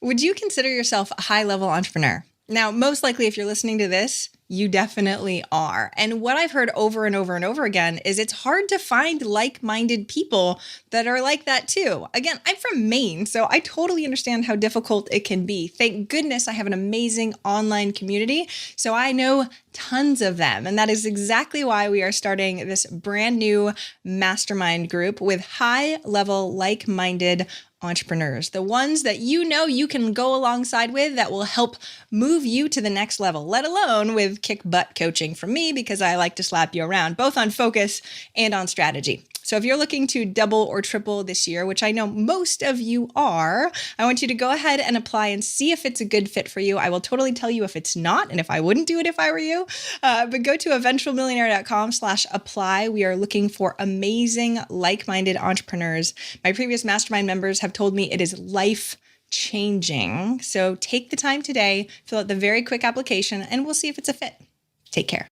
Would you consider yourself a high-level entrepreneur? Now, most likely, if you're listening to this, you definitely are. And what I've heard over and over and over again is it's hard to find like-minded people that are like that too. Again, I'm from Maine, so I totally understand how difficult it can be. Thank goodness I have an amazing online community, so I know tons of them. And that is exactly why we are starting this brand new mastermind group with high-level, like-minded entrepreneurs, the ones that you can go alongside with that will help move you to the next level, let alone with kick butt coaching from me, because I like to slap you around, both on focus and on strategy. So if you're looking to double or triple this year, which I know most of you are, I want you to go ahead and apply and see if it's a good fit for you. I will totally tell you if it's not, and if I wouldn't do it if I were you. But go to eventualmillionaire.com/apply. We are looking for amazing, like-minded entrepreneurs. My previous mastermind members have told me it is life changing. So take the time today, fill out the very quick application, and we'll see if it's a fit. Take care.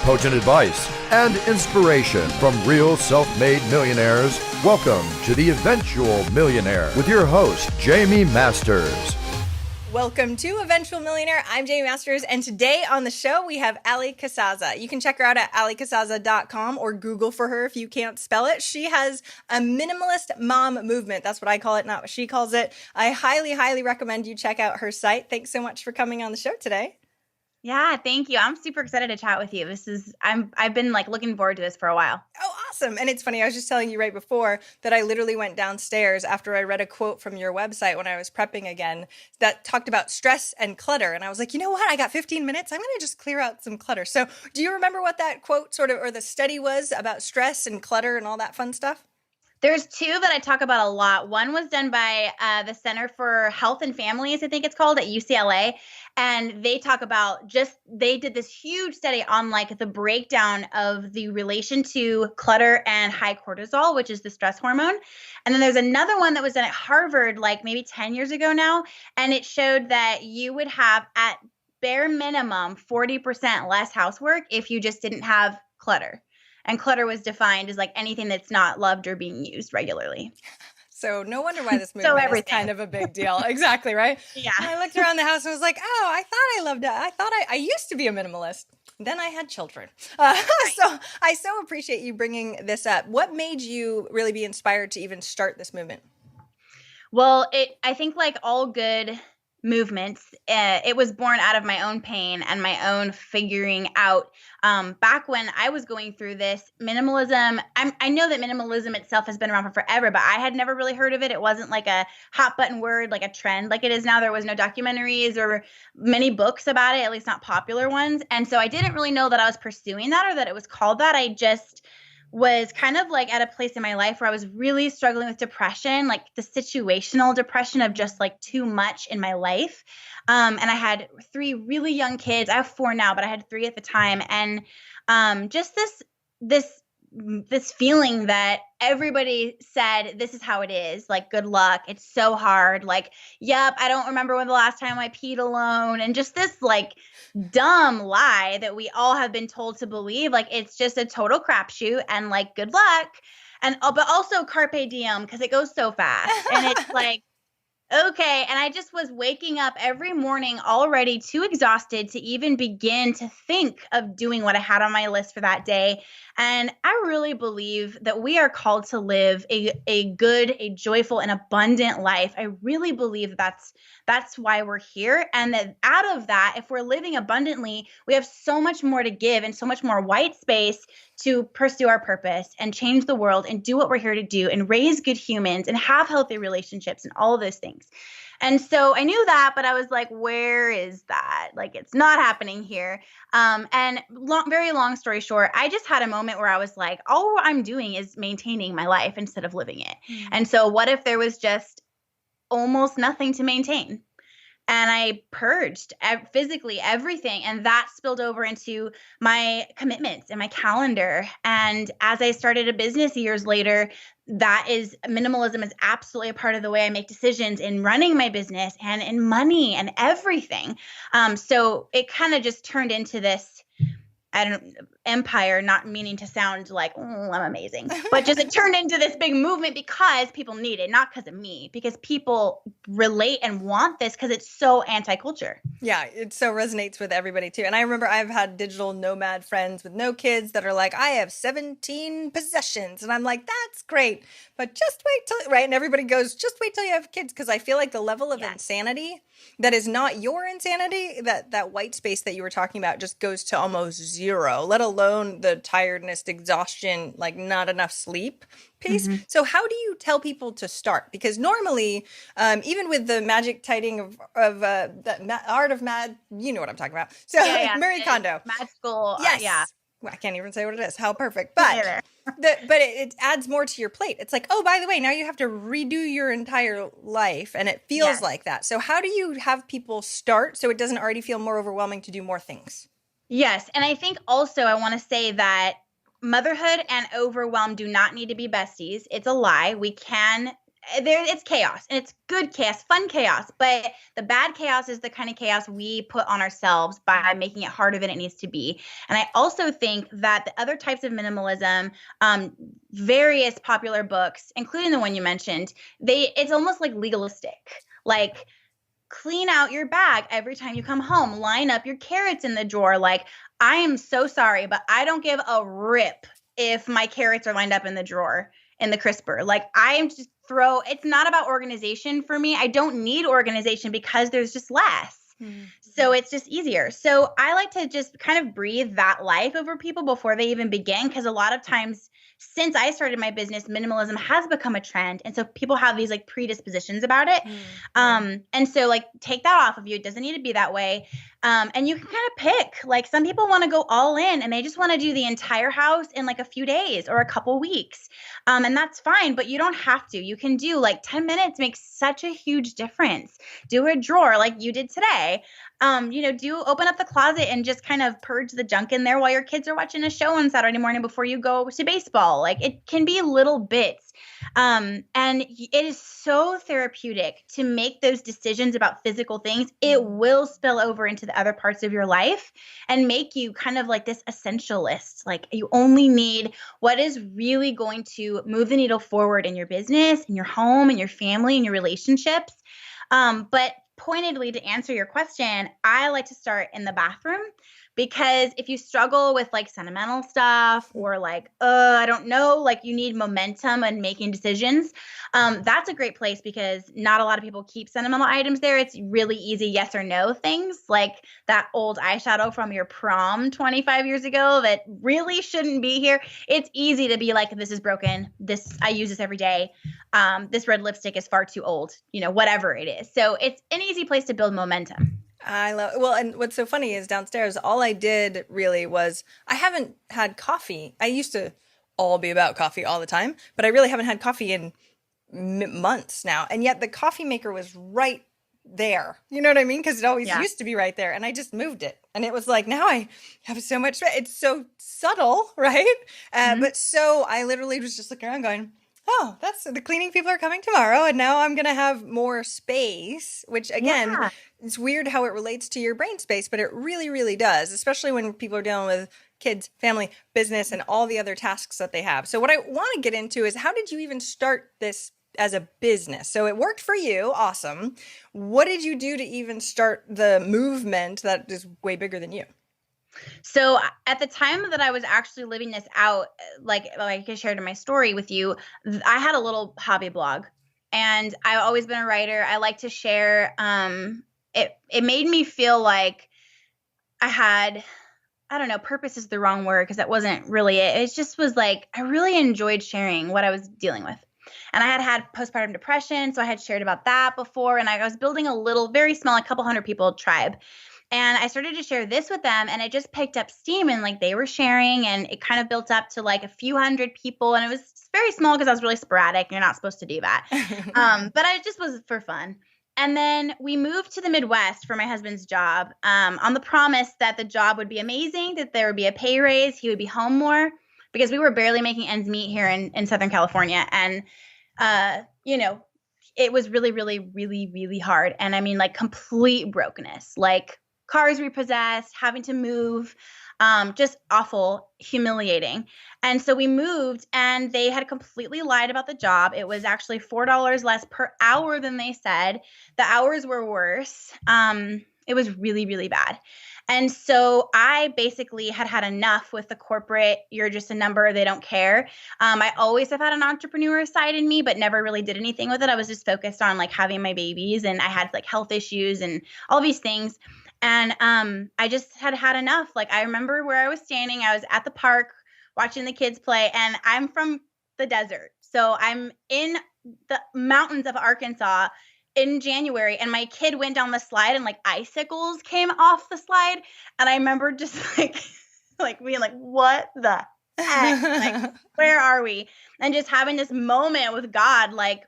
Potent advice and inspiration from real self-made millionaires. Welcome to The Eventual Millionaire with your host, Jaime Masters. Welcome to Eventual Millionaire. I'm Jaime Masters, and today on the show we have Allie Casazza. You can check her out at alliecasazza.com or Google for her if you can't spell it. She has a minimalist mom movement. That's what I call it, not what she calls it. I highly, highly recommend you check out her site. Thanks so much for coming on the show today. Yeah, thank you. I'm super excited to chat with you. I've been looking forward to this for a while. Oh, awesome. And it's funny, I was just telling you right before that I literally went downstairs after I read a quote from your website when I was prepping again that talked about stress and clutter. And I was like, you know what? I got 15 minutes. I'm going to just clear out some clutter. So do you remember what that quote or the study was about stress and clutter and all that fun stuff? There's two that I talk about a lot. One was done by the Center for Health and Families, I think it's called, at UCLA. And they talk about they did this huge study on the breakdown of the relation to clutter and high cortisol, which is the stress hormone. And then there's another one that was done at Harvard, maybe 10 years ago now. And it showed that you would have at bare minimum 40% less housework if you just didn't have clutter. And clutter was defined as anything that's not loved or being used regularly. So no wonder why this movement is kind of a big deal. Exactly, right? Yeah. I looked around the house and was like, oh, I thought I loved it. I thought I used to be a minimalist. Then I had children. So I so appreciate you bringing this up. What made you really be inspired to even start this movement? Well, I think all good movements, it was born out of my own pain and my own figuring out. Back when I was going through this minimalism, I know that minimalism itself has been around for forever, but I had never really heard of it. It wasn't a hot button word, a trend like it is now. There was no documentaries or many books about it, at least not popular ones. And so I didn't really know that I was pursuing that or that it was called that. I just was kind of at a place in my life where I was really struggling with depression, the situational depression of just too much in my life. And I had 3 really young kids. I have 4 now, but I had 3 at the time. And just this feeling that everybody said, this is how it is, good luck. It's so hard. Yep, I don't remember when the last time I peed alone. And just this dumb lie that we all have been told to believe, it's just a total crapshoot and good luck. And, but also carpe diem, because it goes so fast. And it's okay. And I just was waking up every morning already too exhausted to even begin to think of doing what I had on my list for that day. And I really believe that we are called to live a good, a joyful, and abundant life. I really believe that's why we're here. And that out of that, if we're living abundantly, we have so much more to give and so much more white space to pursue our purpose and change the world and do what we're here to do and raise good humans and have healthy relationships and all of those things. And so I knew that, but I was like, where is that? It's not happening here. And very long story short, I just had a moment where I was like, all I'm doing is maintaining my life instead of living it. Mm-hmm. And so what if there was just almost nothing to maintain? And I purged physically everything. And that spilled over into my commitments and my calendar. And as I started a business years later, minimalism is absolutely a part of the way I make decisions in running my business and in money and everything. So it kind of just turned into this, empire, not meaning to sound like, oh, I'm amazing, but just it turned into this big movement because people need it, not because of me, because people relate and want this because it's so anti-culture. Yeah, it so resonates with everybody too. And I remember I've had digital nomad friends with no kids that are like, I have 17 possessions. And I'm like, that's great. But just wait till, right? And everybody goes, just wait till you have kids. Because I feel like the level of insanity that is not your insanity, that white space that you were talking about just goes to almost zero, let alone the tiredness, exhaustion, like not enough sleep piece. Mm-hmm. So how do you tell people to start? Because normally, even with the magic tiding of the art of mad, you know what I'm talking about. So Marie Kondo. Mad school. Yes. Yeah. Well, I can't even say what it is. How perfect. But it adds more to your plate. It's like, oh, by the way, now you have to redo your entire life. And it feels like that. So how do you have people start so it doesn't already feel more overwhelming to do more things? Yes. And I think also I want to say that motherhood and overwhelm do not need to be besties. It's a lie. It's chaos, and it's good chaos, fun chaos, but the bad chaos is the kind of chaos we put on ourselves by making it harder than it needs to be. And I also think that the other types of minimalism, various popular books, including the one you mentioned, it's almost like legalistic, like clean out your bag every time you come home, line up your carrots in the drawer. Like, I am so sorry, but I don't give a rip if my carrots are lined up in the drawer in the crisper. Like, it's not about organization for me. I don't need organization because there's just less. Mm-hmm. So it's just easier. So I like to just kind of breathe that life over people before they even begin. Because a lot of times since I started my business, minimalism has become a trend. And so people have these like predispositions about it. Mm-hmm. And so like take that off of you. It doesn't need to be that way. And you can kind of pick, like some people want to go all in and they just want to do the entire house in like a few days or a couple weeks. And that's fine, but you don't have to. You can do like 10 minutes makes such a huge difference. Do a drawer like you did today. Open up the closet and just kind of purge the junk in there while your kids are watching a show on Saturday morning before you go to baseball. Like it can be little bits. And it is so therapeutic to make those decisions about physical things. It will spill over into the other parts of your life and make you kind of like this essentialist. Like you only need what is really going to move the needle forward in your business, in your home, in your family, in your relationships. But pointedly, to answer your question, I like to start in the bathroom because if you struggle with like sentimental stuff or like, I don't know, like you need momentum and making decisions, that's a great place because not a lot of people keep sentimental items there. It's really easy yes or no things like that old eyeshadow from your prom 25 years ago that really shouldn't be here. It's easy to be like, this is broken. I use this every day. This red lipstick is far too old, whatever it is. So it's an easy place to build momentum. I love it. Well, and what's so funny is downstairs, all I did really was I haven't had coffee. I used to all be about coffee all the time, but I really haven't had coffee in months now. And yet the coffee maker was right there. You know what I mean? Because it always used to be right there. And I just moved it. And it was like, now I have so much, it's so subtle, right? But so I literally was just looking around going, oh, the cleaning people are coming tomorrow. And now I'm going to have more space, which again, it's weird how it relates to your brain space, but it really, really does, especially when people are dealing with kids, family, business, and all the other tasks that they have. So what I want to get into is how did you even start this as a business? So it worked for you. Awesome. What did you do to even start the movement that is way bigger than you? So at the time that I was actually living this out, like I shared in my story with you, I had a little hobby blog and I've always been a writer. I like to share. It made me feel like I had, I don't know, purpose is the wrong word because that wasn't really it. It just was like, I really enjoyed sharing what I was dealing with. And I had postpartum depression. So I had shared about that before. And I was building a little, very small, a couple hundred people tribe. And I started to share this with them and it just picked up steam and like they were sharing and it kind of built up to like a few hundred people. And it was very small because I was really sporadic. You're not supposed to do that. But I just was for fun. And then we moved to the Midwest for my husband's job on the promise that the job would be amazing, that there would be a pay raise. He would be home more because we were barely making ends meet here in Southern California. And, it was really, really, really, really hard. And I mean, like complete brokenness, like cars repossessed, having to move. Just awful, humiliating. And so we moved, and they had completely lied about the job. It was actually $4 less per hour than they said. The hours were worse. It was really, really bad. And so I basically had enough with the corporate, you're just a number, they don't care. I always have had an entrepreneur side in me, but never really did anything with it. I was just focused on like having my babies, and I had like health issues and all these things. And I just had enough. Like, I remember where I was standing. I was at the park watching the kids play, and I'm from the desert. So I'm in the mountains of Arkansas in January, and my kid went down the slide, and like icicles came off the slide. And I remember just like being like, what the heck? Like, where are we? And just having this moment with God, like,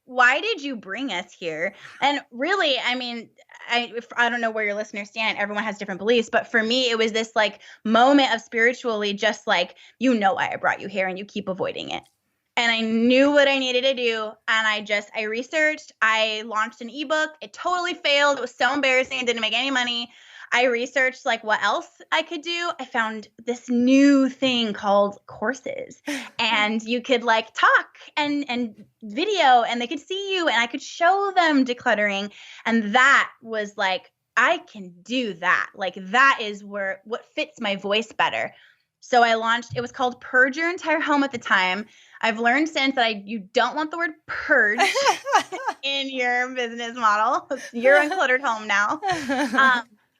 why did you bring us here? And really, I mean, I don't know where your listeners stand. Everyone has different beliefs. But for me, it was this like moment of spiritually just like, you know why I brought you here, and you keep avoiding it. And I knew what I needed to do. And I researched, I launched an ebook. It totally failed. It was so embarrassing. I didn't make any money. I researched like what else I could do. I found this new thing called courses, and you could like talk and video, and they could see you, and I could show them decluttering. And that was like, I can do that. Like, that is what fits my voice better. So I launched, it was called Purge Your Entire Home at the time. I've learned since that you don't want the word purge in your business model. You're uncluttered home now.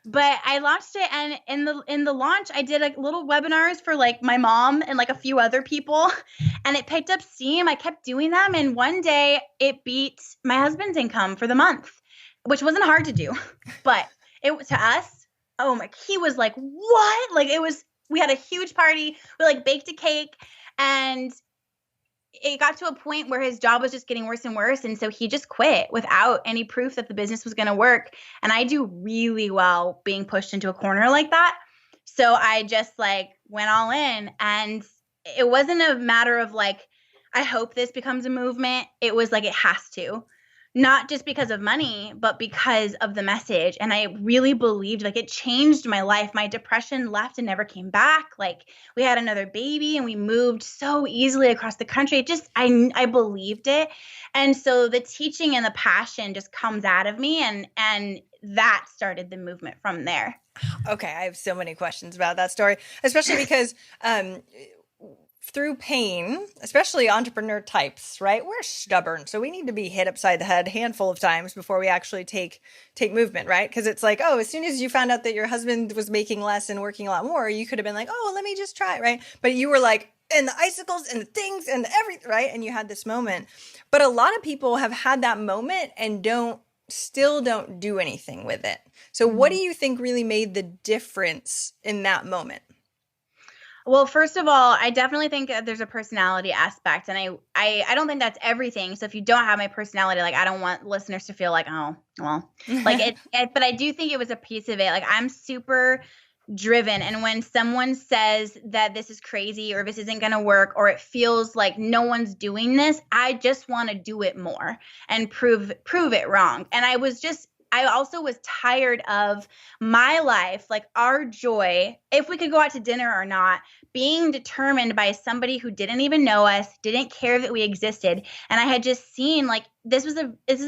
But I launched it, and in the launch, I did like little webinars for like my mom and like a few other people, and it picked up steam. I kept doing them, and one day it beat my husband's income for the month, which wasn't hard to do, but it was to us. Oh my, he was like, what? Like, we had a huge party. We like baked a cake, and it got to a point where his job was just getting worse and worse. And so he just quit without any proof that the business was going to work. And I do really well being pushed into a corner like that. So I just like went all in, and it wasn't a matter of like, I hope this becomes a movement. It was like, it has to. Not just because of money, but because of the message. And I really believed, like, it changed my life. My depression left and never came back. Like, we had another baby, and we moved so easily across the country. I believed it. And so the teaching and the passion just comes out of me, and that started the movement from there. Okay, I have so many questions about that story, especially because through pain, especially entrepreneur types, right? We're stubborn. So we need to be hit upside the head a handful of times before we actually take movement, right? Because it's like, oh, as soon as you found out that your husband was making less and working a lot more, you could have been like, oh, let me just try, right? But you were like, and the icicles and the things and everything, right? And you had this moment. But a lot of people have had that moment and still don't do anything with it. So what do you think really made the difference in that moment? Well, first of all, I definitely think there's a personality aspect, and I don't think that's everything. So if you don't have my personality, like, I don't want listeners to feel like, oh, well, like but I do think it was a piece of it. Like, I'm super driven, and when someone says that this is crazy or this isn't going to work, or it feels like no one's doing this, I just want to do it more and prove it wrong. And I also was tired of my life, like our joy, if we could go out to dinner or not, being determined by somebody who didn't even know us, didn't care that we existed. And I had just seen, like, this is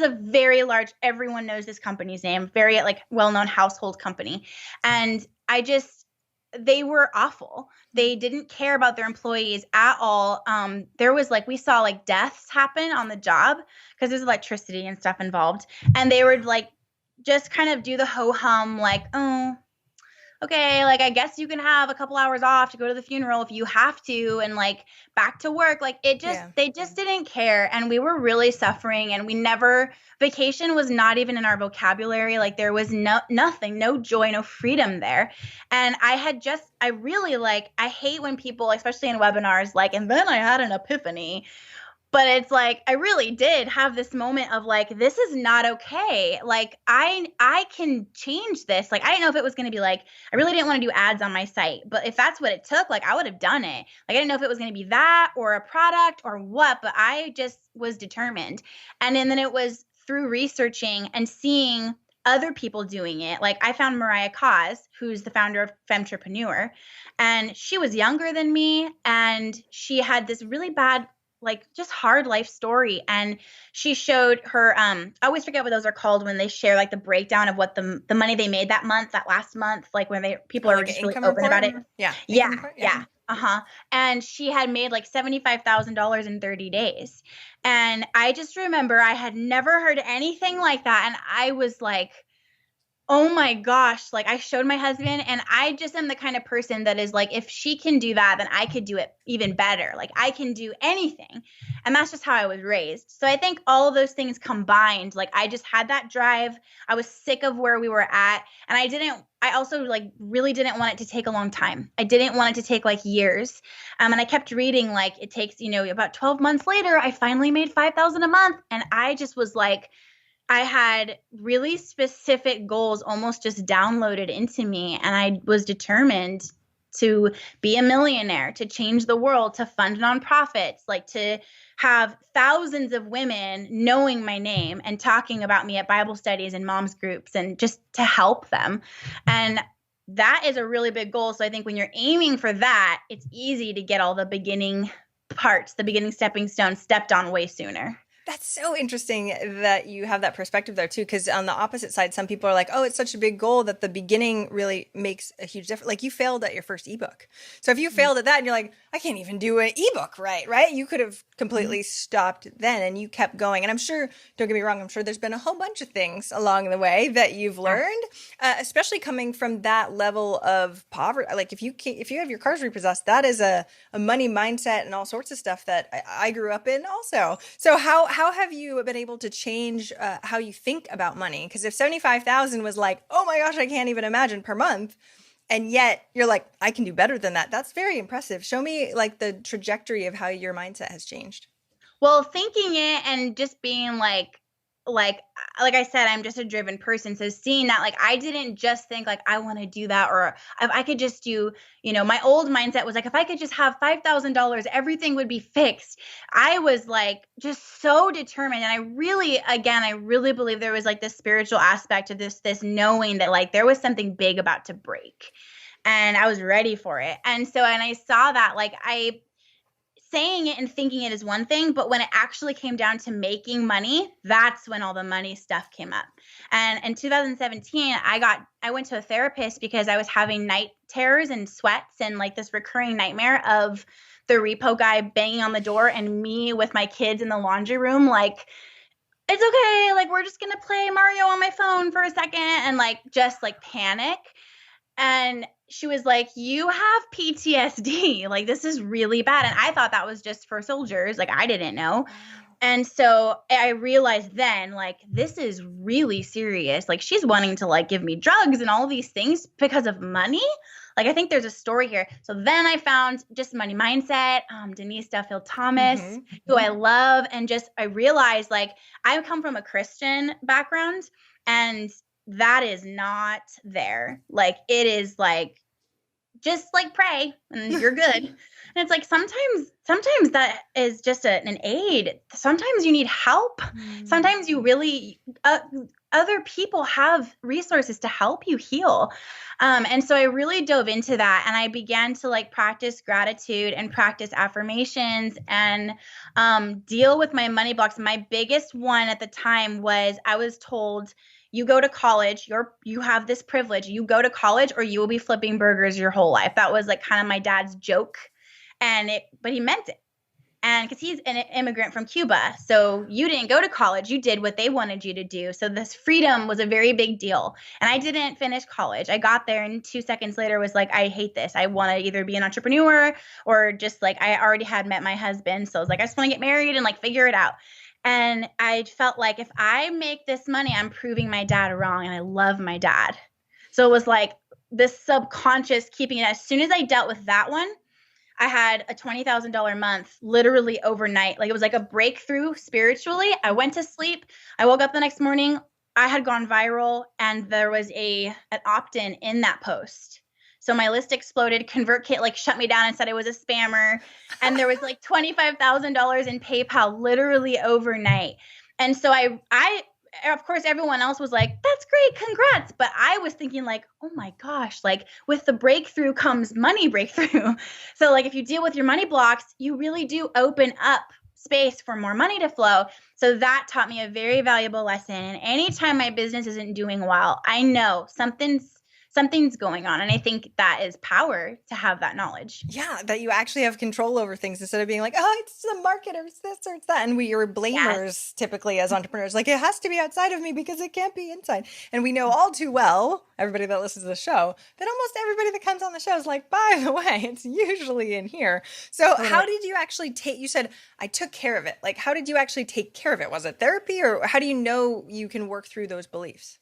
a very large, everyone knows this company's name, very like well-known household company. And they were awful. They didn't care about their employees at all. There was like, we saw like deaths happen on the job because there's electricity and stuff involved. And they were like, just kind of do the ho-hum, like, oh, okay, like, I guess you can have a couple hours off to go to the funeral if you have to, and like back to work. Like, they just didn't care. And we were really suffering, and vacation was not even in our vocabulary. Like, there was nothing, no joy, no freedom there. And I hate when people, especially in webinars, like, and then I had an epiphany. But it's like, I really did have this moment of like, this is not okay. Like, I can change this. Like, I didn't know if it was going to be like, I really didn't want to do ads on my site, but if that's what it took, like, I would have done it. Like, I didn't know if it was going to be that or a product or what, but I just was determined. And then it was through researching and seeing other people doing it. Like I found Mariah Caz, who's the founder of Femtrepreneur, and she was younger than me, and she had this really bad, like just hard life story. And she showed her, I always forget what those are called when they share like the breakdown of what the money they made that month, that last month, like when people are like just an really income open about it. report? Yeah. Yeah. Report? Yeah. Uh-huh. And she had made like $75,000 in 30 days. And I just remember I had never heard anything like that. And I was like, oh my gosh, like I showed my husband, and I just am the kind of person that is like, if she can do that, then I could do it even better. Like I can do anything. And that's just how I was raised. So I think all of those things combined, like I just had that drive. I was sick of where we were at. And I also like really didn't want it to take a long time. I didn't want it to take like years. And I kept reading like it takes, about 12 months later, I finally made $5,000 a month. And I just was like, I had really specific goals almost just downloaded into me. And I was determined to be a millionaire, to change the world, to fund nonprofits, like to have thousands of women knowing my name and talking about me at Bible studies and moms groups, and just to help them. And that is a really big goal. So I think when you're aiming for that, it's easy to get all the beginning parts, the beginning stepping stones stepped on way sooner. That's so interesting that you have that perspective there too, because on the opposite side, some people are like, oh, it's such a big goal that the beginning really makes a huge difference. Like you failed at your first ebook. So if you failed at that and you're like, I can't even do an ebook right? You could have completely stopped then, and you kept going. And I'm sure, don't get me wrong, I'm sure there's been a whole bunch of things along the way that you've learned, especially coming from that level of poverty. Like if you have your cars repossessed, that is a money mindset and all sorts of stuff that I grew up in also. So how have you been able to change how you think about money? Because if 75,000 was like, oh my gosh, I can't even imagine per month, and yet you're like, I can do better than that. That's very impressive. Show me like the trajectory of how your mindset has changed. Well, thinking it and just being like I said, I'm just a driven person. So seeing that, like, I didn't just think like, I want to do that, or if I could just do, my old mindset was like, if I could just have $5,000, everything would be fixed. I was like, just so determined. And I really believe there was like this spiritual aspect of this knowing that like there was something big about to break, and I was ready for it. And I saw that, like, saying it and thinking it is one thing, but when it actually came down to making money, that's when all the money stuff came up. And in 2017, I went to a therapist because I was having night terrors and sweats and like this recurring nightmare of the repo guy banging on the door and me with my kids in the laundry room, like, it's okay, like we're just gonna play Mario on my phone for a second, and like just like panic. And she was like, you have PTSD. Like, this is really bad. And I thought that was just for soldiers. Like, I didn't know. And so I realized then, like, this is really serious. Like, she's wanting to, like, give me drugs and all these things because of money. Like, I think there's a story here. So then I found just Money Mindset, Denise Duffield Thomas, who I love. And just I realized, like, I come from a Christian background, and that is not there. Like, it is like, just like pray and you're good. And it's like, sometimes that is just an aid. Sometimes you need help. Sometimes you really, other people have resources to help you heal. And so I really dove into that, and I began to like practice gratitude and practice affirmations and deal with my money blocks. My biggest one at the time was I was told, you go to college, you have this privilege, you go to college or you will be flipping burgers your whole life. That was like kind of my dad's joke, but he meant it. And because he's an immigrant from Cuba, so you didn't go to college, you did what they wanted you to do. So this freedom was a very big deal. And I didn't finish college. I got there, and 2 seconds later was like, I hate this. I want to either be an entrepreneur or just like, I already had met my husband. So I was like, I just want to get married and like figure it out. And I felt like if I make this money, I'm proving my dad wrong. And I love my dad. So it was like this subconscious keeping it. As soon as I dealt with that one, I had a $20,000 month literally overnight. Like, it was like a breakthrough spiritually. I went to sleep. I woke up the next morning. I had gone viral, and there was an opt-in in that post. So my list exploded. ConvertKit like shut me down and said I was a spammer. And there was like $25,000 in PayPal literally overnight. And so I of course, everyone else was like, that's great, congrats. But I was thinking like, oh my gosh, like with the breakthrough comes money breakthrough. So like if you deal with your money blocks, you really do open up space for more money to flow. So that taught me a very valuable lesson. And anytime my business isn't doing well, I know something's going on. And I think that is power to have that knowledge. Yeah, that you actually have control over things instead of being like, oh, it's the market or it's this or it's that. And we are blamers typically as entrepreneurs. Like, it has to be outside of me because it can't be inside. And we know all too well, everybody that listens to the show, that almost everybody that comes on the show is like, by the way, it's usually in here. So how did you actually you said, I took care of it. Like, how did you actually take care of it? Was it therapy, or how do you know you can work through those beliefs?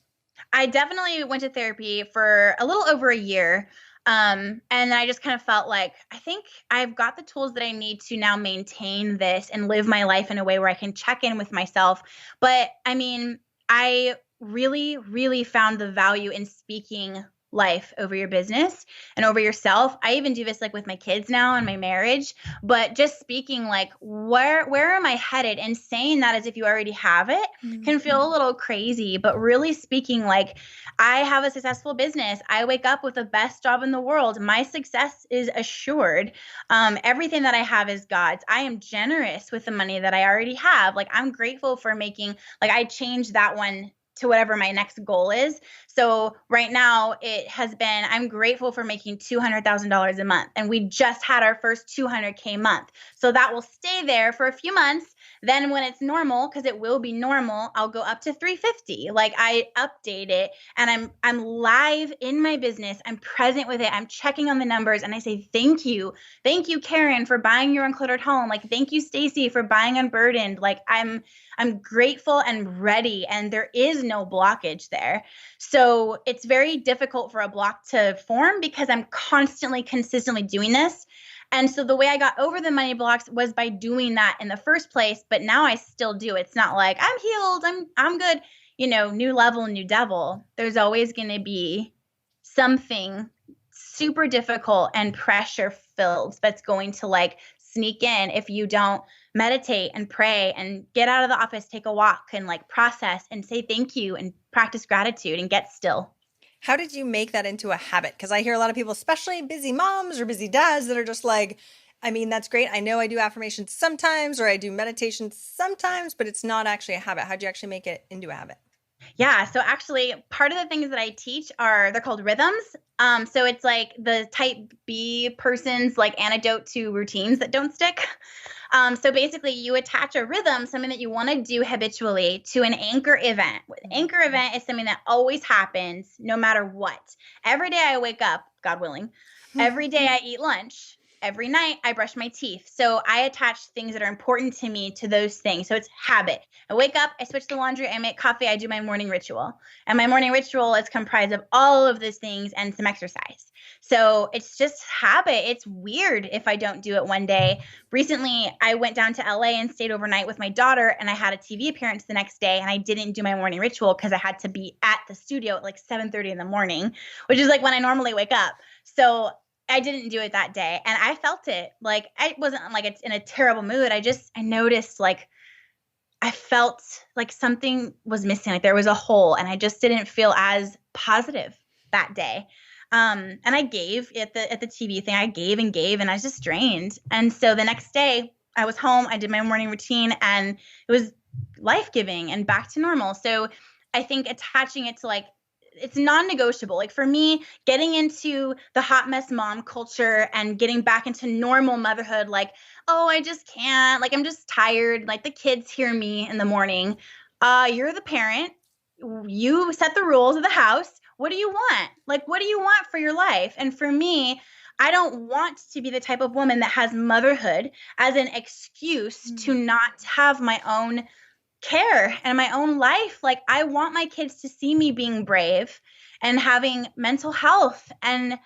I definitely went to therapy for a little over a year. And I just kind of felt like, I think I've got the tools that I need to now maintain this and live my life in a way where I can check in with myself. But I mean, I really, really found the value in speaking life over your business and over yourself. I even do this like with my kids now and my marriage, but just speaking like, where am I headed, and saying that as if you already have it can feel a little crazy, but really speaking like, I have a successful business. I wake up with the best job in the world. My success is assured. Everything that I have is God's. I am generous with the money that I already have. Like, I'm grateful for making, like, I changed that one to whatever my next goal is. So right now it has been, I'm grateful for making $200,000 a month. And we just had our first 200K month. So that will stay there for a few months. Then when it's normal, because it will be normal, I'll go up to 350. Like, I update it, and I'm live in my business. I'm present with it. I'm checking on the numbers, and I say, thank you. Thank you, Karen, for buying your uncluttered home. Like, thank you, Stacy, for buying Unburdened. Like, I'm grateful and ready, and there is no blockage there. So it's very difficult for a block to form because I'm consistently doing this. And so the way I got over the money blocks was by doing that in the first place. But now I still do. It's not like I'm healed, I'm good, new level, new devil. There's always going to be something super difficult and pressure filled that's going to like sneak in if you don't meditate and pray and get out of the office, take a walk, and like process and say thank you and practice gratitude and get still. How did you make that into a habit? Because I hear a lot of people, especially busy moms or busy dads, that are just like, I mean, that's great. I know I do affirmations sometimes, or I do meditation sometimes, but it's not actually a habit. How'd you actually make it into a habit? Yeah. So actually, part of the things that I teach they're called rhythms. So it's like the type B person's like antidote to routines that don't stick. So basically you attach a rhythm, something that you want to do habitually, to an anchor event. An anchor event is something that always happens no matter what. Every day I wake up, God willing. Every day I eat lunch. Every night I brush my teeth. So I attach things that are important to me to those things. So it's habit. I wake up, I switch the laundry, I make coffee, I do my morning ritual. And my morning ritual is comprised of all of those things and some exercise. So it's just habit. It's weird if I don't do it one day. Recently, I went down to LA and stayed overnight with my daughter, and I had a TV appearance the next day, and I didn't do my morning ritual because I had to be at the studio at like 7:30 in the morning, which is like when I normally wake up. So I didn't do it that day, and I felt it. Like, I wasn't like it's in a terrible mood. I noticed like I felt like something was missing. Like there was a hole, and I just didn't feel as positive that day. And I gave at the TV thing. I gave and gave, and I was just drained. And so the next day I was home. I did my morning routine, and it was life-giving and back to normal. So I think attaching it to like, it's non-negotiable. Like for me, getting into the hot mess mom culture and getting back into normal motherhood, like, oh, I just can't, like, I'm just tired. Like the kids hear me in the morning. You're the parent. You set the rules of the house. What do you want? Like, what do you want for your life? And for me, I don't want to be the type of woman that has motherhood as an excuse to not have my own care and my own life. Like, I want my kids to see me being brave and having mental health and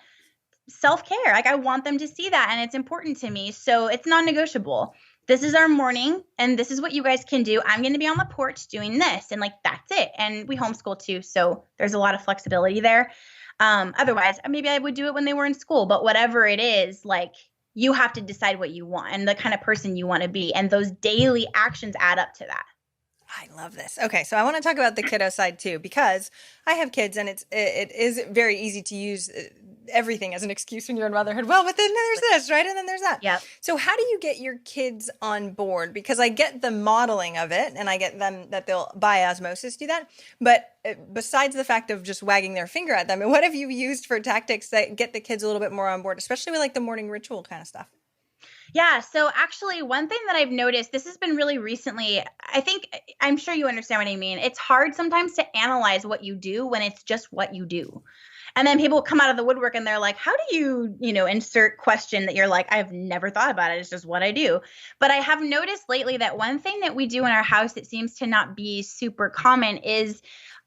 self-care. Like, I want them to see that, and it's important to me. So it's non-negotiable. This is our morning, and this is what you guys can do. I'm going to be on the porch doing this, and like, that's it. And we homeschool too, so there's a lot of flexibility there. Otherwise, maybe I would do it when they were in school, but whatever it is, like, you have to decide what you want and the kind of person you want to be, and those daily actions add up to that. I love this. Okay, so I want to talk about the kiddo side too, because I have kids, and it is very easy to use everything as an excuse when you're in motherhood. Well, but then there's this, right? And then there's that. Yep. So how do you get your kids on board? Because I get the modeling of it, and I get them that they'll by osmosis do that. But besides the fact of just wagging their finger at them, what have you used for tactics that get the kids a little bit more on board, especially with like the morning ritual kind of stuff? Yeah. So actually, one thing that I've noticed, this has been really recently, I'm sure you understand what I mean. It's hard sometimes to analyze what you do when it's just what you do. And then people come out of the woodwork and they're like, how do you, insert question that you're like, I've never thought about it. It's just what I do. But I have noticed lately that one thing that we do in our house that seems to not be super common is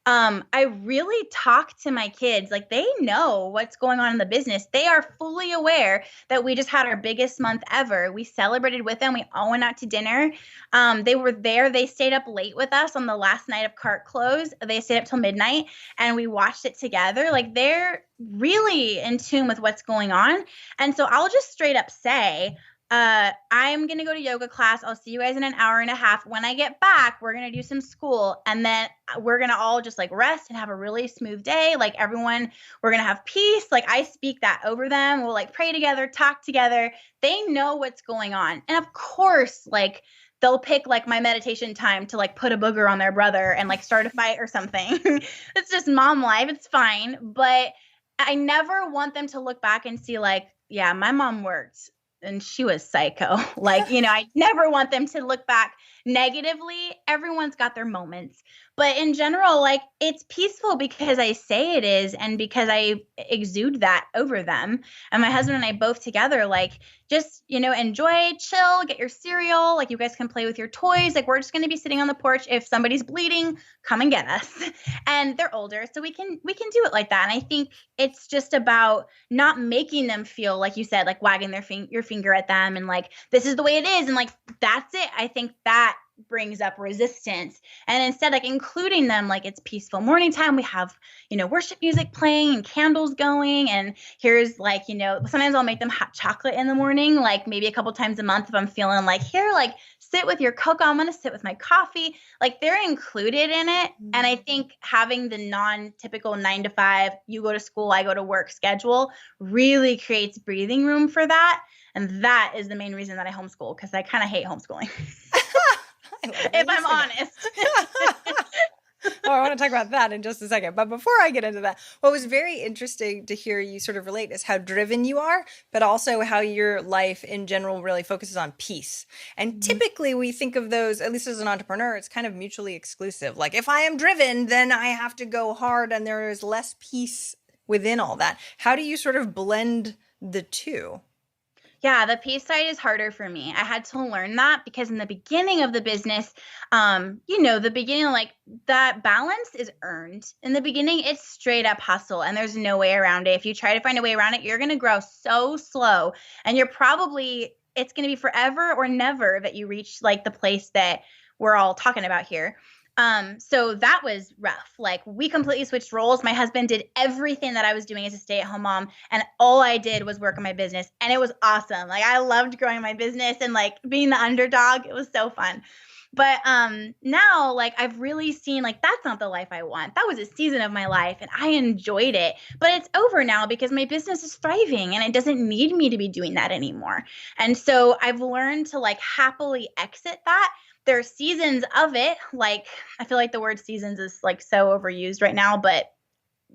I really talk to my kids. Like, they know what's going on in the business. They are fully aware that we just had our biggest month ever. We celebrated with them. We all went out to dinner. They were there. They stayed up late with us on the last night of cart close. They stayed up till midnight and we watched it together. Like, they're really in tune with what's going on. And so I'll just straight up say, I'm going to go to yoga class. I'll see you guys in an hour and a half. When I get back, we're going to do some school, and then we're going to all just like rest and have a really smooth day. Like, everyone, we're going to have peace. Like, I speak that over them. We'll like pray together, talk together. They know what's going on. And of course, like, they'll pick like my meditation time to like put a booger on their brother and like start a fight or something. It's just mom life. It's fine. But I never want them to look back and see like, yeah, my mom worked and she was psycho. Like, I never want them to look back negatively. Everyone's got their moments. But in general, like, it's peaceful because I say it is and because I exude that over them. And my husband and I both together, like, just, enjoy, chill, get your cereal. Like, you guys can play with your toys. Like, we're just going to be sitting on the porch. If somebody's bleeding, come and get us. And they're older, so we can do it like that. And I think it's just about not making them feel, like you said, like wagging your finger at them and like, this is the way it is. And like, that's it. I think that brings up resistance. And instead, like, including them, like, it's peaceful morning time. We have, worship music playing and candles going. And here's like, sometimes I'll make them hot chocolate in the morning, like maybe a couple times a month if I'm feeling like, here, like, sit with your cocoa. I'm going to sit with my coffee. Like, they're included in it. And I think having the non-typical 9 to 5, you go to school, I go to work schedule really creates breathing room for that. And that is the main reason that I homeschool, because I kind of hate homeschooling. If I'm honest. Oh, I want to talk about that in just a second. But before I get into that, what was very interesting to hear you sort of relate is how driven you are, but also how your life in general really focuses on peace. And typically we think of those, at least as an entrepreneur, it's kind of mutually exclusive. Like, if I am driven, then I have to go hard, and there is less peace within all that. How do you sort of blend the two? Yeah, the peace side is harder for me. I had to learn that because in the beginning of the business, the beginning, like, that balance is earned. In the beginning, it's straight up hustle and there's no way around it. If you try to find a way around it, you're going to grow so slow, and it's going to be forever or never that you reach like the place that we're all talking about here. So that was rough. Like, we completely switched roles. My husband did everything that I was doing as a stay-at-home mom, and all I did was work on my business, and it was awesome. Like, I loved growing my business and like being the underdog. It was so fun. But now, like, I've really seen, like, that's not the life I want. That was a season of my life and I enjoyed it, but it's over now because my business is thriving and it doesn't need me to be doing that anymore. And so I've learned to like happily exit that. There are seasons of it. Like, I feel like the word seasons is like so overused right now, but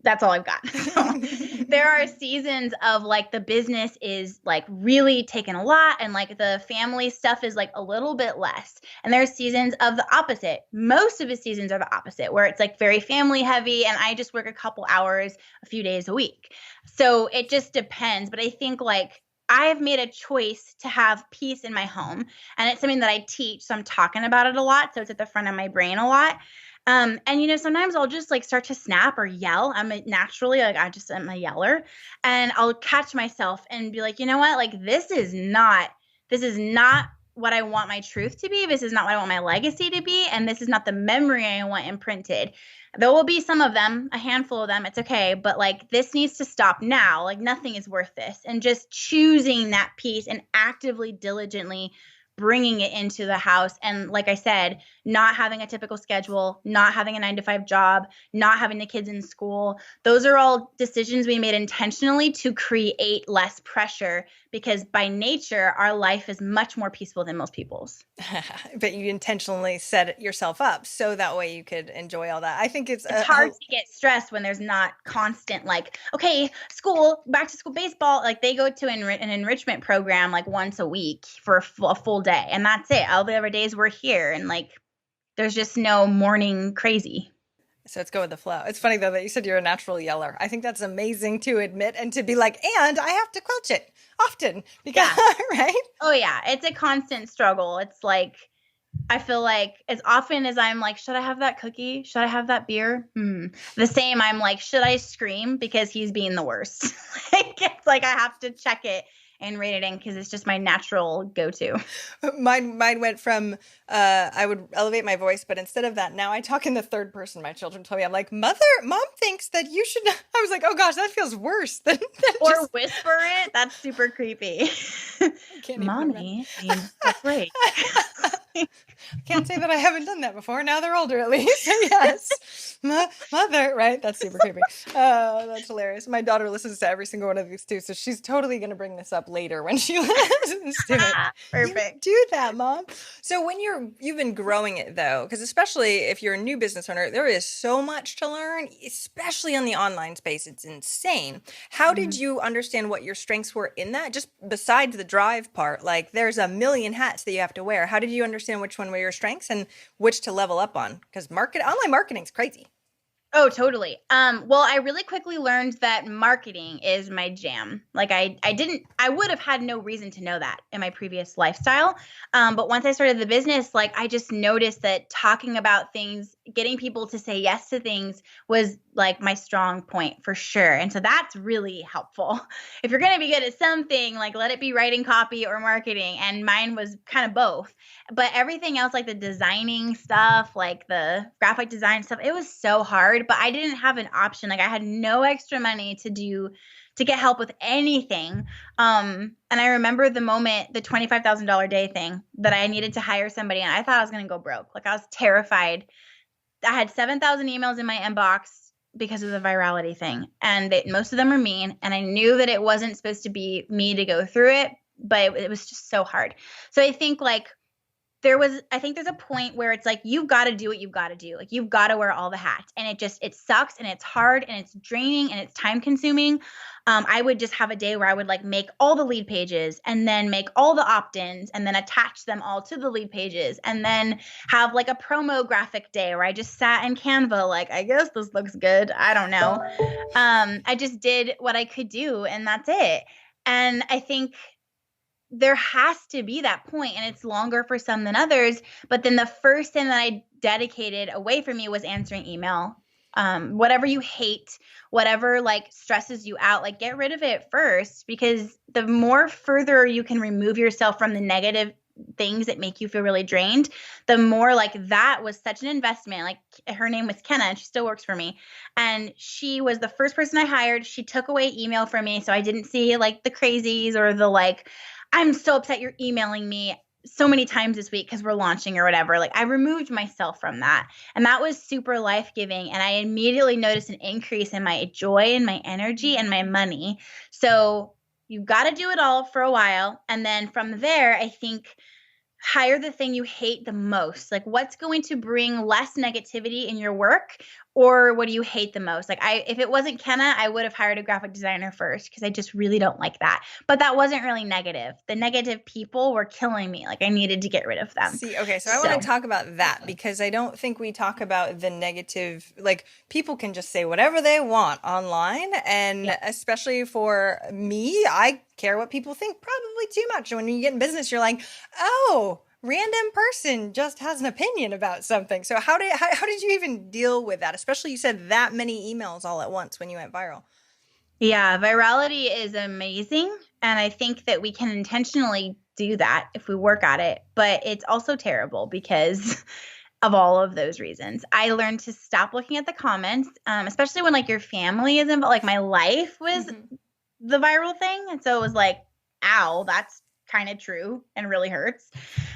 that's all I've got. So there are seasons of like the business is like really taking a lot and like the family stuff is like a little bit less. And there are seasons of the opposite. Most of the seasons are the opposite, where it's like very family heavy and I just work a couple hours, a few days a week. So it just depends. But I think like I've made a choice to have peace in my home, and it's something that I teach. So I'm talking about it a lot. So it's at the front of my brain a lot. And, sometimes I'll just like start to snap or yell. I'm naturally like, I'm a yeller, and I'll catch myself and be like, you know what? Like, this is not what I want my truth to be. This is not what I want my legacy to be. And this is not the memory I want imprinted. There will be some of them, a handful of them. It's okay. But like, this needs to stop now. Like, nothing is worth this. And just choosing that peace and actively, diligently bringing it into the house. And like I said, not having a typical schedule, not having a 9 to 5 job, not having the kids in school. Those are all decisions we made intentionally to create less pressure, because by nature, our life is much more peaceful than most people's. But you intentionally set yourself up so that way you could enjoy all that. I think it's hard to get stressed when there's not constant, like, okay, school, back to school baseball. Like they go to an enrichment program like once a week for a full day, and that's it. All the other days we're here, and like there's just no morning crazy. So it's go with the flow. It's funny though that you said you're a natural yeller. I think that's amazing to admit and to be like, and I have to quench it often because, right? Oh yeah, it's a constant struggle. It's like, I feel like as often as I'm like, should I have that cookie? Should I have that beer? The same, I'm like, should I scream because he's being the worst? It's like I have to check it and rate it in because it's just my natural go-to. Mine went from I would elevate my voice, but instead of that, now I talk in the third person. My children told me, I'm like, mom thinks that you should. I was like, oh gosh, that feels worse than or just whisper it. That's super creepy. Mommy, that's right. Can't say that I haven't done that before. Now they're older, at least. Yes. Mother, right? That's super creepy. Oh, that's hilarious. My daughter listens to every single one of these too, so she's totally going to bring this up later when she listens to it. Perfect. You do that, Mom. So when you've been growing it though, because especially if you're a new business owner, there is so much to learn, especially on the online space. It's insane. How did you understand what your strengths were in that? Just besides the drive part, like there's a million hats that you have to wear. How did you understand which one were your strengths and which to level up on? Because online marketing is crazy. Oh, totally. Well, I really quickly learned that marketing is my jam. Like I would have had no reason to know that in my previous lifestyle. But once I started the business, like I just noticed that talking about things, getting people to say yes to things was like my strong point for sure. And so that's really helpful. If you're going to be good at something, like let it be writing copy or marketing. And mine was kind of both. But everything else, like the designing stuff, like the graphic design stuff, it was so hard. But I didn't have an option. Like I had no extra money to get help with anything. And I remember the moment, the $25,000 day thing that I needed to hire somebody, and I thought I was going to go broke. Like I was terrified. I had 7,000 emails in my inbox because of the virality thing, and most of them were mean. And I knew that it wasn't supposed to be me to go through it, but it was just so hard. So I think like there's a point where it's like, you've got to do what you've got to do. Like you've got to wear all the hats, and it sucks and it's hard and it's draining and it's time consuming. I would just have a day where I would like make all the lead pages and then make all the opt-ins and then attach them all to the lead pages and then have like a promo graphic day where I just sat in Canva. Like, I guess this looks good. I don't know. I just did what I could do, and that's it. And I think there has to be that point, and it's longer for some than others. But then the first thing that I dedicated away from me was answering email. Whatever you hate, whatever like stresses you out, like get rid of it first, because the more further you can remove yourself from the negative things that make you feel really drained, the more like that was such an investment. Like her name was Kenna, and she still works for me. And she was the first person I hired. She took away email from me. So I didn't see like the crazies or the like, I'm so upset you're emailing me so many times this week because we're launching or whatever. Like I removed myself from that. And that was super life-giving. And I immediately noticed an increase in my joy and my energy and my money. So you got to do it all for a while. And then from there, I think hire the thing you hate the most. Like what's going to bring less negativity in your work, or what do you hate the most? Like if it wasn't Kenna, I would have hired a graphic designer first because I just really don't like that. But that wasn't really negative. The negative people were killing me. Like I needed to get rid of them. See, okay, so I want to talk about that because I don't think we talk about the negative. Like people can just say whatever they want online, and especially for me, I care what people think probably too much. When you get in business, you're like, oh, random person just has an opinion about something. So how did you even deal with that? Especially you said that many emails all at once when you went viral. Yeah, virality is amazing. And I think that we can intentionally do that if we work at it. But it's also terrible because of all of those reasons. I learned to stop looking at the comments, especially when like your family isn't, but like my life was the viral thing. And so it was like, ow, that's kind of true and really hurts.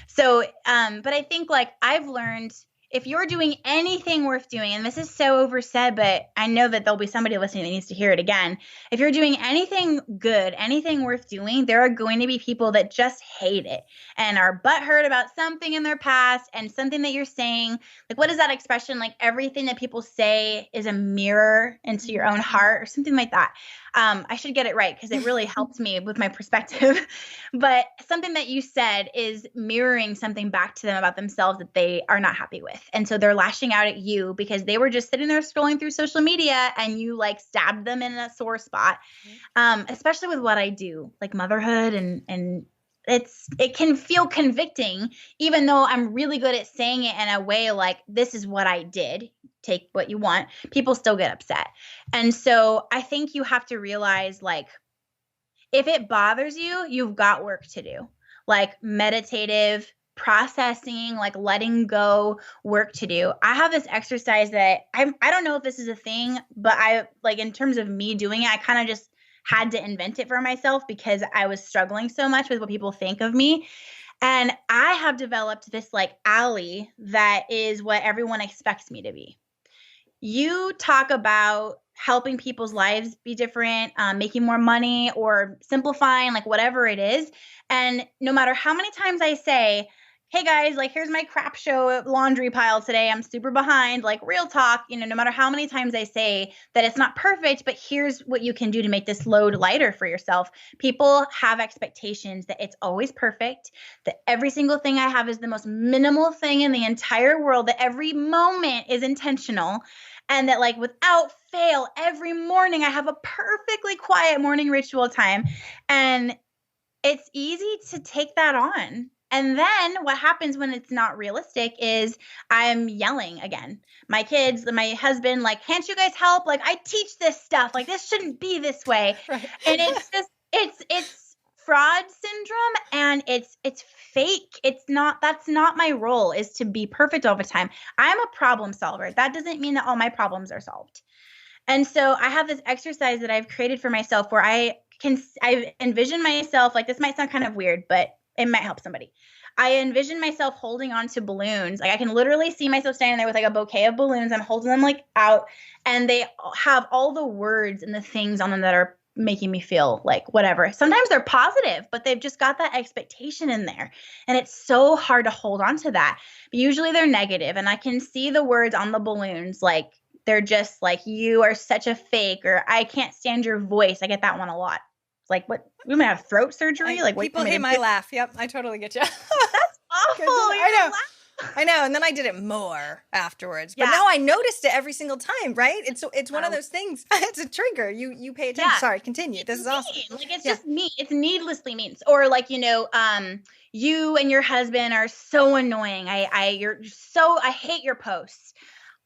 So, but I think like I've learned, if you're doing anything worth doing, and this is so oversaid, but I know that there'll be somebody listening that needs to hear it again. If you're doing anything good, anything worth doing, there are going to be people that just hate it and are butthurt about something in their past and something that you're saying. Like, what is that expression? Like, everything that people say is a mirror into your own heart or something like that. I should get it right because it really helped me with my perspective. But something that you said is mirroring something back to them about themselves that they are not happy with. And so they're lashing out at you because they were just sitting there scrolling through social media and you like stabbed them in a sore spot. Especially with what I do, like motherhood and it can feel convicting, even though I'm really good at saying it in a way like, this is what I did. Take what you want. People still get upset. And so I think you have to realize, like, if it bothers you, you've got work to do, like meditative processing, like letting go work to do. I have this exercise that I don't know if this is a thing, but I like in terms of me doing it, I kind of just had to invent it for myself because I was struggling so much with what people think of me. And I have developed this like Allie that is what everyone expects me to be. You talk about helping people's lives be different, making more money or simplifying, like whatever it is. And no matter how many times I say, hey guys, like here's my crap show laundry pile today, I'm super behind, like real talk, you know, no matter how many times I say that it's not perfect, but here's what you can do to make this load lighter for yourself. People have expectations that it's always perfect, that every single thing I have is the most minimal thing in the entire world, that every moment is intentional. And that like without fail, every morning I have a perfectly quiet morning ritual time. And it's easy to take that on. And then what happens when it's not realistic is I'm yelling again. My kids, my husband, like, can't you guys help? Like, I teach this stuff. Like, this shouldn't be this way. Right. And it's just, it's fraud syndrome and it's fake. That's not my role, is to be perfect all the time. I'm a problem solver. That doesn't mean that all my problems are solved. And so I have this exercise that I've created for myself where I envision myself, like this might sound kind of weird, but it might help somebody. I envision myself holding on to balloons. Like I can literally see myself standing there with like a bouquet of balloons. I'm holding them like out and they have all the words and the things on them that are making me feel like whatever. Sometimes they're positive, but they've just got that expectation in there. And it's so hard to hold on to that. But usually they're negative, and I can see the words on the balloons. Like they're just like, you are such a fake, or I can't stand your voice. I get that one a lot. It's like, what? We might have throat surgery? Like people hate my laugh. Yep. I totally get you. That's awful. I know. And then I did it more afterwards. But now I noticed it every single time, right? It's one of those things. It's a trigger. You pay attention. Yeah. Sorry, continue. This is awesome. Like it's just mean. It's needlessly mean. Or like, you know, you and your husband are so annoying. I hate your posts.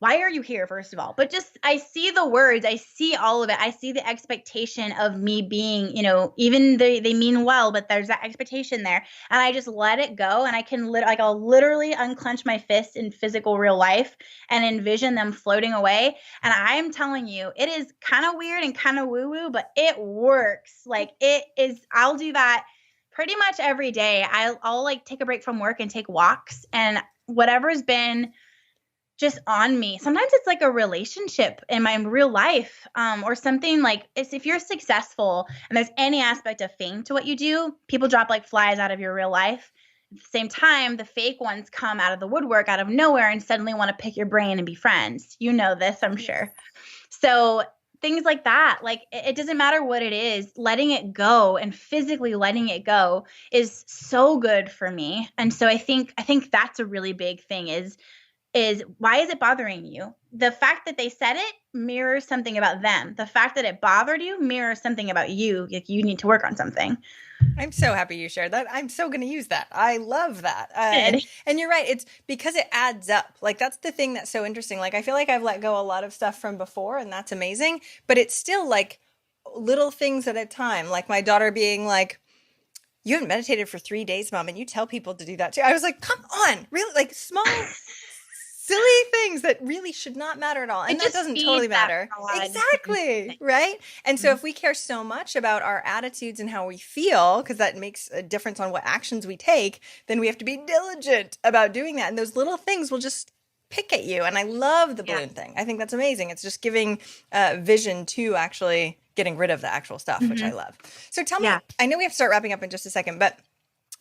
Why are you here, first of all? But just, I see the words, I see all of it. I see the expectation of me being, you know, even they mean well, but there's that expectation there. And I just let it go. And I can I'll literally unclench my fist in physical real life and envision them floating away. And I'm telling you, it is kind of weird and kind of woo-woo, but it works. Like it is, I'll do that pretty much every day. I'll like take a break from work and take walks, and whatever's been just on me. Sometimes it's like a relationship in my real life, or something like if you're successful and there's any aspect of fame to what you do, people drop like flies out of your real life. At the same time, the fake ones come out of the woodwork out of nowhere and suddenly want to pick your brain and be friends. You know this, I'm sure. So things like that, like it doesn't matter what it is, letting it go and physically letting it go is so good for me. And so I think that's a really big thing is why is it bothering you? The fact that they said it mirrors something about them. The fact that it bothered you mirrors something about you. Like you need to work on something. I'm so happy you shared that. I'm so going to use that. I love that. And you're right. It's because it adds up. Like that's the thing that's so interesting. Like I feel like I've let go a lot of stuff from before, and that's amazing. But it's still like little things at a time. Like my daughter being like, you haven't meditated for 3 days, Mom, and you tell people to do that too. I was like, come on, really? Like small silly things that really should not matter at all. And that doesn't totally matter. Exactly. Right. And so if we care so much about our attitudes and how we feel, because that makes a difference on what actions we take, then we have to be diligent about doing that. And those little things will just pick at you. And I love the balloon thing. I think that's amazing. It's just giving vision to actually getting rid of the actual stuff, which I love. So tell me, I know we have to start wrapping up in just a second, but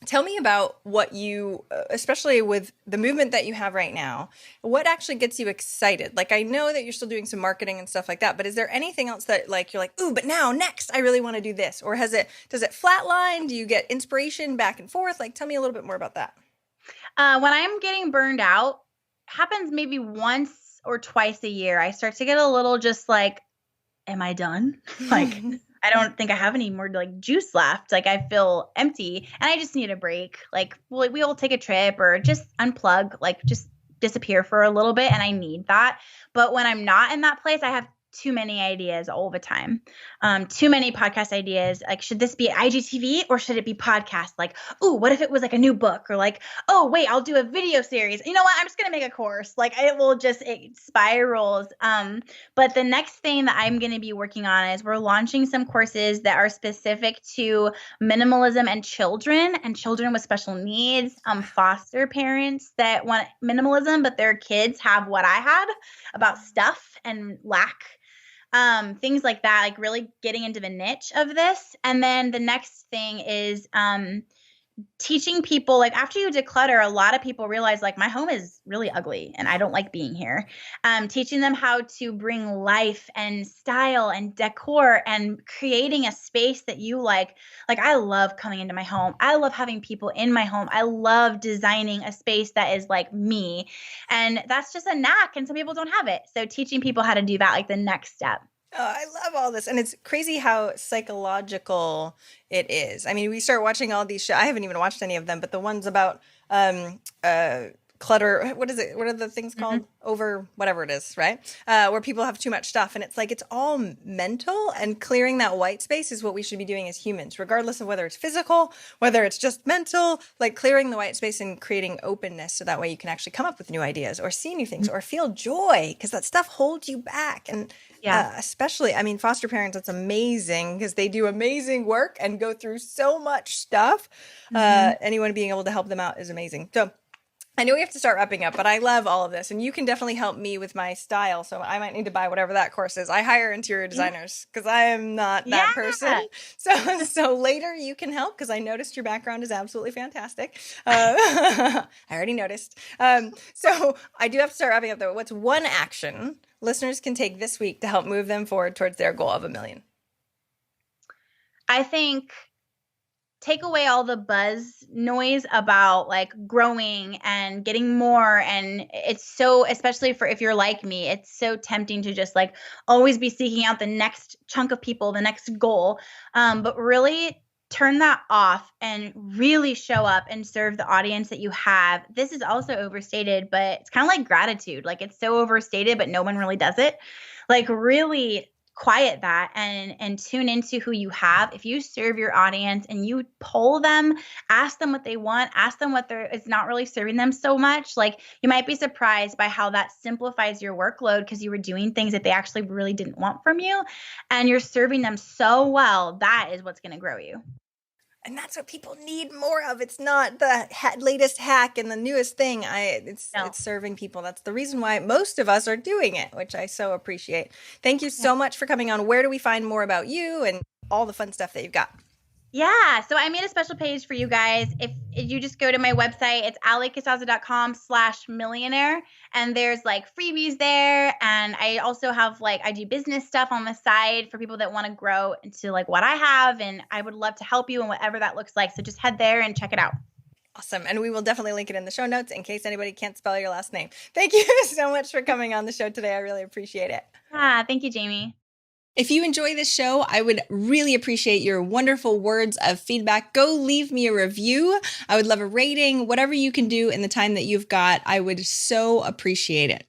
tell me about what you, especially with the movement that you have right now, what actually gets you excited? Like, I know that you're still doing some marketing and stuff like that, but is there anything else that like, you're like, ooh, but now next, I really want to do this? Or does it flatline? Do you get inspiration back and forth? Like, tell me a little bit more about that. When I'm getting burned out, happens maybe once or twice a year, I start to get a little just like, am I done? Like, I don't think I have any more like juice left. Like, I feel empty and I just need a break. Like, we all take a trip or just unplug, like just disappear for a little bit. And I need that. But when I'm not in that place, I have too many ideas all the time. Too many podcast ideas. Like, should this be IGTV or should it be podcast? Like, ooh, what if it was like a new book? Or like, oh, wait, I'll do a video series. You know what? I'm just going to make a course. Like, it spirals. But the next thing that I'm going to be working on is we're launching some courses that are specific to minimalism and children with special needs, foster parents that want minimalism, but their kids have what I had about stuff and lack. Things like that, like really getting into the niche of this. And then the next thing is teaching people, like after you declutter, a lot of people realize like my home is really ugly and I don't like being here. Teaching them how to bring life and style and decor and creating a space that you like I love coming into my home. I love having people in my home. I love designing a space that is like me. And that's just a knack and some people don't have it. So teaching people how to do that, like the next step. Oh, I love all this. And it's crazy how psychological it is. I mean, we start watching all these shows. I haven't even watched any of them, but the ones about clutter, what is it? What are the things called? Over whatever it is, right? Where people have too much stuff. And it's like, it's all mental, and clearing that white space is what we should be doing as humans, regardless of whether it's physical, whether it's just mental, like clearing the white space and creating openness. So that way you can actually come up with new ideas or see new things or feel joy, because that stuff holds you back. And especially, I mean, foster parents, that's amazing because they do amazing work and go through so much stuff. Anyone being able to help them out is amazing. So I know we have to start wrapping up, but I love all of this, and you can definitely help me with my style. So I might need to buy whatever that course is. I hire interior designers because I am not that person. So later you can help, because I noticed your background is absolutely fantastic. I already noticed. So I do have to start wrapping up though. What's one action listeners can take this week to help move them forward towards their goal of 1 million? I think take away all the buzz noise about like growing and getting more. And it's so, especially for if you're like me, it's so tempting to just like always be seeking out the next chunk of people, the next goal. But really turn that off and really show up and serve the audience that you have. This is also overstated, but it's kind of like gratitude. Like, it's so overstated, but no one really does it. Like, really quiet that and tune into who you have. If you serve your audience and you poll them, ask them what they want, ask them what it's not really serving them so much. Like, you might be surprised by how that simplifies your workload, because you were doing things that they actually really didn't want from you, and you're serving them so well. That is what's going to grow you. And that's what people need more of. It's not the latest hack and the newest thing. It's serving people. That's the reason why most of us are doing it, which I so appreciate. Thank you so much for coming on. Where do we find more about you and all the fun stuff that you've got? Yeah. So I made a special page for you guys. If you just go to my website, it's alliecasazza.com/millionaire. And there's like freebies there. And I also have I do business stuff on the side for people that want to grow into like what I have. And I would love to help you in whatever that looks like. So just head there and check it out. Awesome. And we will definitely link it in the show notes in case anybody can't spell your last name. Thank you so much for coming on the show today. I really appreciate it. Thank you, Jaime. If you enjoy this show, I would really appreciate your wonderful words of feedback. Go leave me a review. I would love a rating, whatever you can do in the time that you've got. I would so appreciate it.